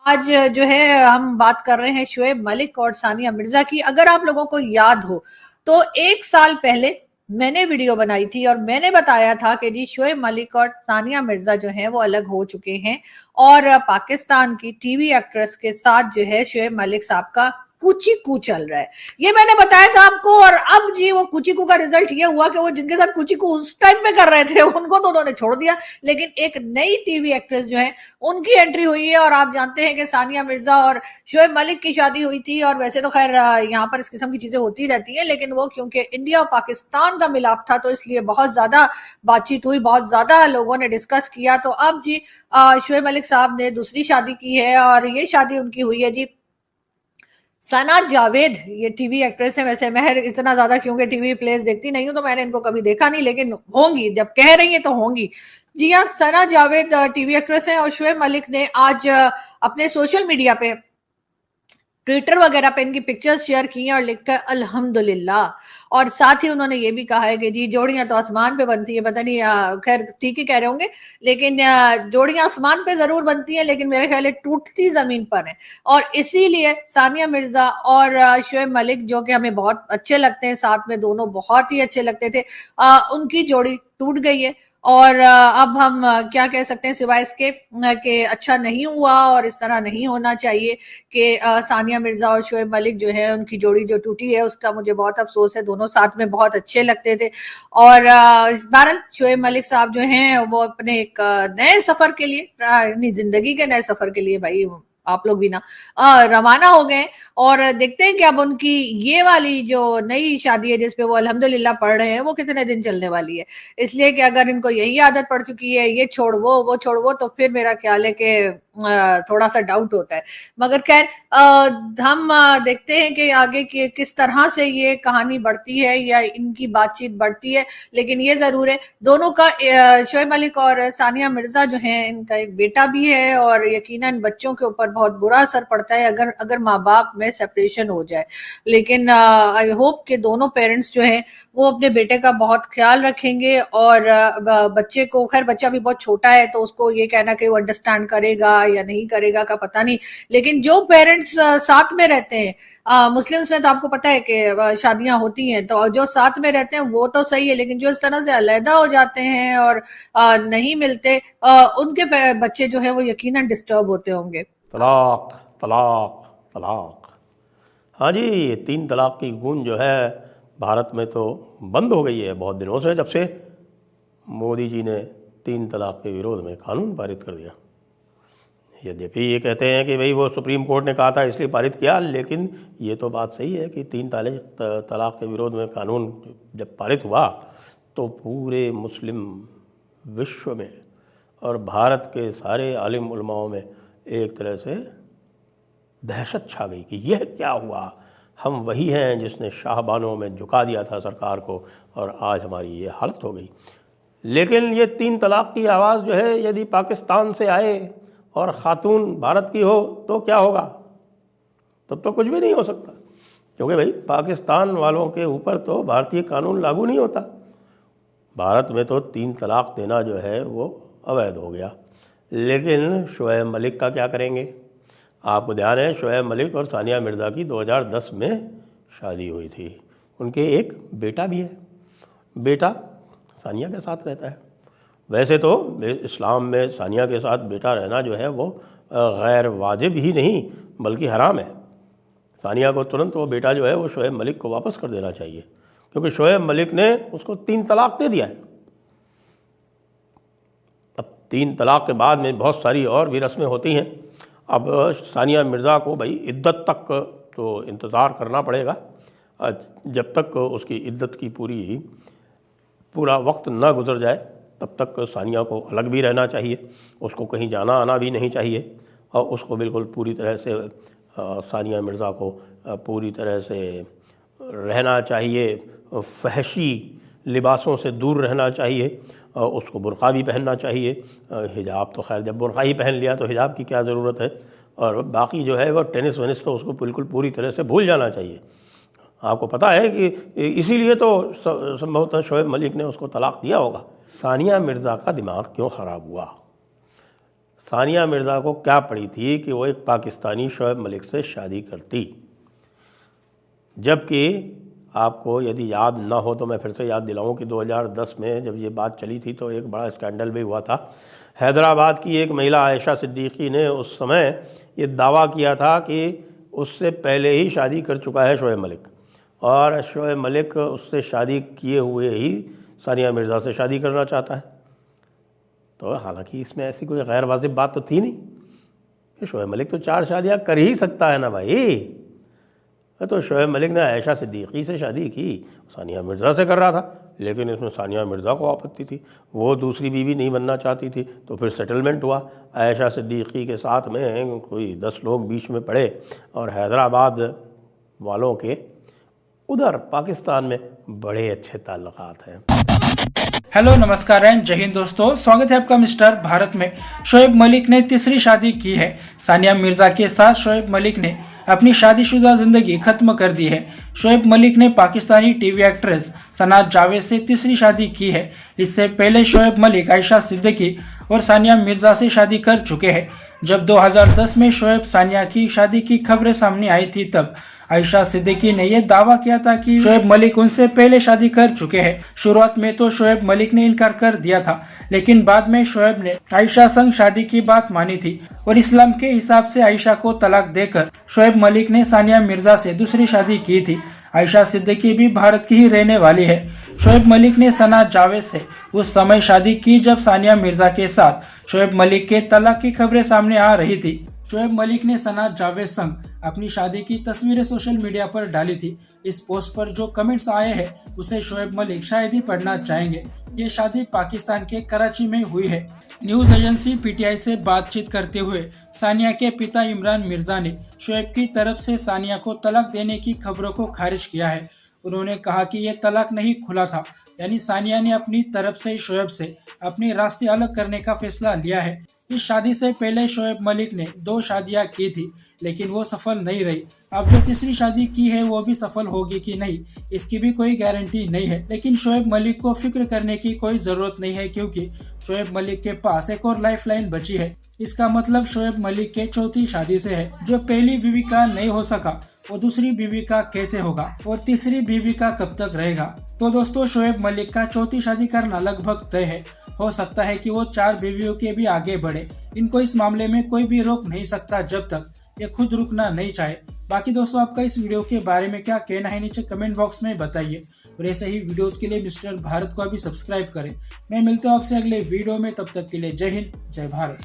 आज जो है हम बात कर रहे हैं शोएब मलिक और सानिया मिर्जा की। अगर आप लोगों को याद हो तो 1 साल पहले मैंने वीडियो बनाई थी और मैंने बताया था कि जी शोएब मलिक और सानिया मिर्जा जो है वो अलग हो चुके हैं और पाकिस्तान की टीवी एक्ट्रेस के साथ जो है शोएब मलिक साहब का कुची कू चल रहा है। ये मैंने बताया था आपको। और अब जी वो कुची कू का रिजल्ट ये हुआ कि वो जिनके साथ कुची कू उस टाइम पे कर रहे थे उनको तो उन्होंने छोड़ दिया, लेकिन एक नई टीवी एक्ट्रेस जो है उनकी एंट्री हुई है। और आप जानते हैं कि सानिया मिर्जा और शोएब मलिक की शादी हुई थी और वैसे तो खैर यहाँ पर इस किस्म की चीजें होती रहती हैं, लेकिन वो क्योंकि इंडिया और पाकिस्तान का मिलाप था तो इसलिए बहुत ज्यादा बातचीत हुई, बहुत ज्यादा लोगों ने डिस्कस किया। तो अब जी शोएब मलिक साहब ने दूसरी शादी की है और ये शादी उनकी हुई है जी सना जावेद। ये टीवी एक्ट्रेस है। वैसे मैं इतना ज्यादा क्योंकि टीवी प्लेस देखती नहीं हूं तो मैंने इनको कभी देखा नहीं, लेकिन होंगी, जब कह रही है तो होंगी। जी हाँ, सना जावेद टीवी एक्ट्रेस है और शोएब मलिक ने आज अपने सोशल मीडिया पे ट्विटर वगैरह पे इनकी पिक्चर्स शेयर की हैं और लिखा है अल्हम्दुलिल्लाह। और साथ ही उन्होंने ये भी कहा है कि जी जोड़ियां तो आसमान पे बनती है, पता नहीं खैर ठीक ही कह रहे होंगे, लेकिन जोड़ियां आसमान पे जरूर बनती हैं लेकिन मेरे ख्याल है टूटती जमीन पर है। और इसीलिए सानिया मिर्जा और शोएब मलिक जो कि हमें बहुत अच्छे लगते हैं, साथ में दोनों बहुत ही अच्छे लगते थे, उनकी जोड़ी टूट गई है। और अब हम क्या कह सकते हैं सिवाय इसके कि अच्छा नहीं हुआ और इस तरह नहीं होना चाहिए कि सानिया मिर्जा और शोएब मलिक जो है उनकी जोड़ी जो टूटी है उसका मुझे बहुत अफसोस है। दोनों साथ में बहुत अच्छे लगते थे। और बहरहाल शोएब मलिक साहब जो हैं वो अपने एक नए सफर के लिए, अपनी जिंदगी के नए सफर के लिए, भाई आप लोग भी ना रवाना हो गए। और देखते हैं कि अब उनकी ये वाली जो नई शादी है जिसपे वो अल्हम्दुलिल्लाह पढ़ रहे हैं वो कितने दिन चलने वाली है। इसलिए कि अगर इनको यही आदत पड़ चुकी है ये छोड़ वो छोड़ वो, तो फिर मेरा ख्याल है कि थोड़ा सा डाउट होता है। मगर खैर हम देखते हैं कि आगे की किस तरह से ये कहानी बढ़ती है या इनकी बातचीत बढ़ती है। लेकिन ये जरूर है दोनों का, शोएब मलिक और सानिया मिर्जा जो है इनका एक बेटा भी है और यकीनन बच्चों के ऊपर बहुत बुरा असर पड़ता है अगर अगर माँ बाप में सेपरेशन हो जाए। लेकिन आई होप कि दोनों पेरेंट्स जो हैं वो अपने बेटे का बहुत ख्याल रखेंगे। और बच्चे को, खैर बच्चा भी बहुत छोटा है तो उसको ये कहना कि वो अंडरस्टैंड करेगा या नहीं करेगा का पता नहीं, लेकिन जो पेरेंट्स साथ में रहते हैं, मुस्लिम्स में तो आपको पता है कि शादियां होती हैं तो जो साथ में रहते हैं वो तो सही है, लेकिन जो इस तरह से अलहदा हो जाते हैं और नहीं मिलते, उनके बच्चे जो है वो यकीनन डिस्टर्ब होते होंगे। तलाक तलाक तलाक। हाँ जी, ये 3 तलाक की गूंज जो है भारत में तो बंद हो गई है बहुत दिनों से, जब से मोदी जी ने 3 तलाक के विरोध में कानून पारित कर दिया। यद्यपि ये कहते हैं कि भाई वो सुप्रीम कोर्ट ने कहा था इसलिए पारित किया, लेकिन ये तो बात सही है कि 3 तलाक के विरोध में कानून जब पारित हुआ तो पूरे मुस्लिम विश्व में और भारत के सारे आलिम उलमाओं में एक तरह से दहशत छा गई कि यह क्या हुआ। हम वही हैं जिसने शाहबानों में झुका दिया था सरकार को और आज हमारी ये हालत हो गई। लेकिन ये 3 तलाक की आवाज़ जो है यदि पाकिस्तान से आए और ख़ातून भारत की हो तो क्या होगा? तब तो कुछ भी नहीं हो सकता, क्योंकि भाई पाकिस्तान वालों के ऊपर तो भारतीय कानून लागू नहीं होता। भारत में तो 3 तलाक देना जो है वो अवैध हो गया। लेकिन शोएब मलिक का क्या करेंगे? आपको ध्यान है शोएब मलिक और सानिया मिर्ज़ा की 2010 में शादी हुई थी। उनके एक बेटा भी है। बेटा सानिया के साथ रहता है। वैसे तो इस्लाम में सानिया के साथ बेटा रहना जो है वो गैर वाजिब ही नहीं बल्कि हराम है। सानिया को तुरंत वो बेटा जो है वो शोएब मलिक को वापस कर देना चाहिए, क्योंकि शोएब मलिक ने उसको 3 तलाक दे दिया है। अब 3 तलाक के बाद में बहुत सारी और भी रस्में होती हैं। अब सानिया मिर्ज़ा को भाई इद्दत तक तो इंतज़ार करना पड़ेगा। जब तक उसकी इद्दत की पूरा वक्त ना गुजर जाए तब तक सानिया को अलग भी रहना चाहिए, उसको कहीं जाना आना भी नहीं चाहिए और उसको बिल्कुल पूरी तरह से सानिया मिर्ज़ा को पूरी तरह से रहना चाहिए, फहशी लिबासों से दूर रहना चाहिए, उसको बुर्का भी पहनना चाहिए। हिजाब तो खैर जब बुर्का ही पहन लिया तो हिजाब की क्या ज़रूरत है। और बाकी जो है वो टेनिस वेनिस तो उसको बिल्कुल पूरी तरह से भूल जाना चाहिए। आपको पता है कि इसीलिए तो संभवतः शोएब मलिक ने उसको तलाक दिया होगा। सानिया मिर्ज़ा का दिमाग क्यों ख़राब हुआ? सानिया मिर्ज़ा को क्या पड़ी थी कि वो एक पाकिस्तानी शोएब मलिक से शादी करती। जबकि आपको यदि याद ना हो तो मैं फिर से याद दिलाऊं कि 2010 में जब ये बात चली थी तो एक बड़ा स्कैंडल भी हुआ था। हैदराबाद की एक महिला आयशा सिद्दीकी ने उस समय ये दावा किया था कि उससे पहले ही शादी कर चुका है शोएब मलिक, और शोएब मलिक उससे शादी किए हुए ही सानिया मिर्ज़ा से शादी करना चाहता है। तो हालांकि इसमें ऐसी कोई गैर वाजिब बात तो थी नहीं कि शोएब मलिक तो 4 शादियाँ कर ही सकता है ना भाई। तो शोएब मलिक ने आयशा सिद्दीकी से शादी की, सानिया मिर्ज़ा से कर रहा था, लेकिन इसमें सानिया मिर्ज़ा को आपत्ति थी, वो दूसरी बीवी नहीं बनना चाहती थी। तो फिर सेटलमेंट हुआ आयशा सिद्दीकी के साथ में, कोई 10 लोग बीच में पड़े और हैदराबाद वालों के उधर पाकिस्तान में बड़े अच्छे ताल्लुकात हैं। हेलो नमस्कार एंड जय हिंद दोस्तों, स्वागत है आपका मिस्टर भारत में। शोएब मलिक ने तीसरी शादी की है। सानिया मिर्ज़ा के साथ शोएब मलिक ने अपनी शादीशुदा जिंदगी खत्म कर दी है। शोएब मलिक ने पाकिस्तानी टीवी एक्ट्रेस सनाज जावेद से तीसरी शादी की है। इससे पहले शोएब मलिक आयशा सिद्दीकी और सानिया मिर्ज़ा से शादी कर चुके हैं। जब 2010 में शोएब सानिया की शादी की खबरें सामने आई थी तब आयशा सिद्दीकी ने यह दावा किया था कि शोएब मलिक उनसे पहले शादी कर चुके हैं। शुरुआत में तो शोएब मलिक ने इनकार कर दिया था, लेकिन बाद में शोएब ने आयशा संग शादी की बात मानी थी और इस्लाम के हिसाब से आयशा को तलाक देकर शोएब मलिक ने सानिया मिर्ज़ा से दूसरी शादी की थी। आयशा सिद्दीकी भी भारत की ही रहने वाली है। शोएब मलिक ने सनाज जावेद से उस समय शादी की जब सानिया मिर्ज़ा के साथ शोएब मलिक के तलाक की खबरें सामने आ रही थी। शोएब मलिक ने सनाज जावेद संग अपनी शादी की तस्वीरें सोशल मीडिया पर डाली थी। इस पोस्ट पर जो कमेंट्स आए हैं उसे शोएब मलिक शायद ही पढ़ना चाहेंगे। ये शादी पाकिस्तान के कराची में हुई है। न्यूज एजेंसी पीटीआई से बातचीत करते हुए सानिया के पिता इमरान मिर्जा ने शोएब की तरफ से सानिया को तलाक देने की खबरों को खारिज किया है। उन्होंने कहा कि यह तलाक नहीं खुला था, यानी सानिया ने अपनी तरफ से शोएब से अपने रास्ते अलग करने का फैसला लिया है। इस शादी से पहले शोएब मलिक ने 2 शादियां की थी, लेकिन वो सफल नहीं रही। अब जो तीसरी शादी की है वो भी सफल होगी कि नहीं, इसकी भी कोई गारंटी नहीं है। लेकिन शोएब मलिक को फिक्र करने की कोई जरूरत नहीं है, क्योंकि शोएब मलिक के पास एक और लाइफ लाइन बची है। इसका मतलब शोएब मलिक के चौथी शादी से है। जो पहली बीवी का नहीं हो सका वो दूसरी बीवी का कैसे होगा, और तीसरी बीवी का कब तक रहेगा। तो दोस्तों, शोएब मलिक का चौथी शादी करना लगभग तय है। हो सकता है कि वो 4 बीवियों के भी आगे बढ़े। इनको इस मामले में कोई भी रोक नहीं सकता जब तक ये खुद रुकना नहीं चाहे। बाकी दोस्तों, आपका इस वीडियो के बारे में क्या कहना है नीचे कमेंट बॉक्स में बताइए, और ऐसे ही वीडियोस के लिए मिस्टर भारत को अभी सब्सक्राइब करें। मैं मिलता हूँ आपसे अगले वीडियो में, तब तक के लिए जय हिंद, जय भारत।